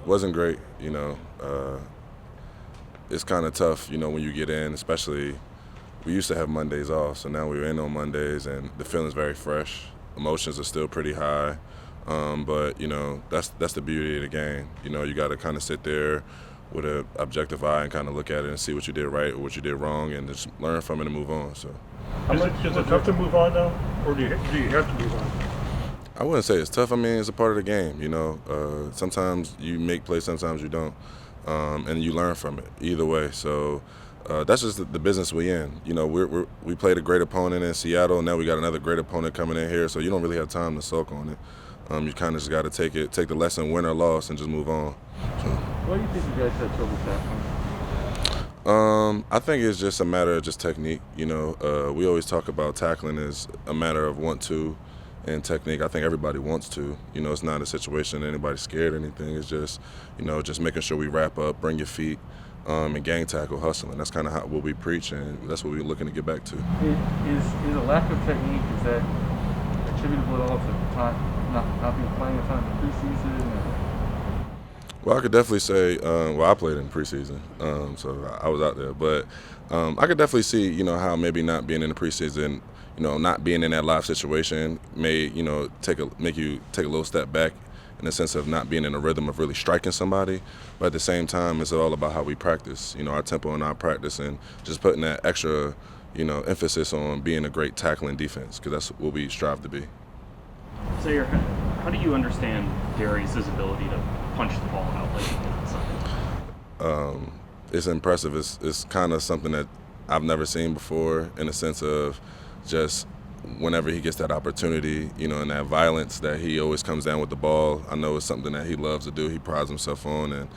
Wasn't great, you know. It's kind of tough, you know, when you get in, especially we used to have Mondays off, so now we're in on Mondays, and the feeling's very fresh. Emotions are still pretty high, but you know that's the beauty of the game. You know, you got to kind of sit there with an objective eye and kind of look at it and see what you did right or what you did wrong, and just learn from it and move on. So, Is it tough to move on now, or do you have to move on? I wouldn't say it's tough. I mean, it's a part of the game. You know, sometimes you make plays, sometimes you don't, and you learn from it. Either way, so. That's just the business we in. You know, we played a great opponent in Seattle. Now we got another great opponent coming in here, so you don't really have time to sulk on it. You kind of just got to take the lesson, win or loss, and just move on. So, Why do you think you guys had trouble tackling? I think it's just a matter of just technique. You know, we always talk about tackling as a matter of want to and technique. I think everybody wants to. You know, it's not a situation that anybody's scared or anything. It's just, you know, just making sure we wrap up, bring your feet. And gang tackle, hustling. That's kind of what we preach, and that's what we're looking to get back to. Is a lack of technique, is that attributable at all to time, not being playing a ton in preseason? Well, I could definitely say, I played in preseason, so I was out there. But I could definitely see, you know, how maybe not being in the preseason, you know, not being in that live situation may, you know, make you take a little step back in the sense of not being in a rhythm of really striking somebody. But at the same time, it's all about how we practice, you know, our tempo and our practice, and just putting that extra, you know, emphasis on being a great tackling defense, because that's what we strive to be. Zaire, how do you understand Darius's ability to punch the ball out like he did on Sunday? It's impressive. It's kind of something that I've never seen before, in the sense of just whenever he gets that opportunity, you know, and that violence that he always comes down with the ball. I know it's something that he loves to do. He prides himself on, and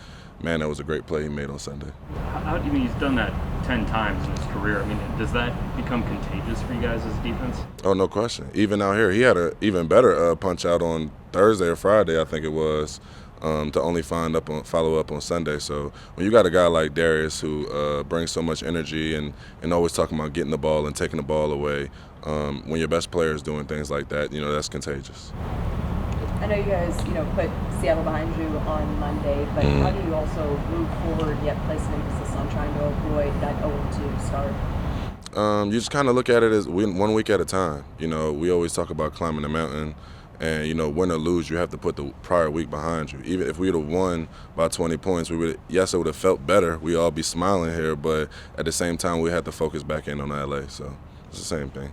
man, that was a great play he made on Sunday. How do you mean he's done that 10 times in his career? I mean, does that become contagious for you guys as a defense? Oh, no question. Even out here, he had an even better punch out on Thursday or Friday, I think it was, to only follow up on Sunday. So when you got a guy like Darius who brings so much energy and always talking about getting the ball and taking the ball away, when your best player is doing things like that, you know, that's contagious. I know you guys, put Seattle behind you on Monday, but how do you also move forward yet place an emphasis on trying to avoid that 0-2 start? You just kind of look at it as 1 week at a time. You know, we always talk about climbing the mountain, and, you know, win or lose, you have to put the prior week behind you. Even if we would have won by 20 points, it would have felt better. We'd all be smiling here, but at the same time, we had to focus back in on LA. So it's the same thing.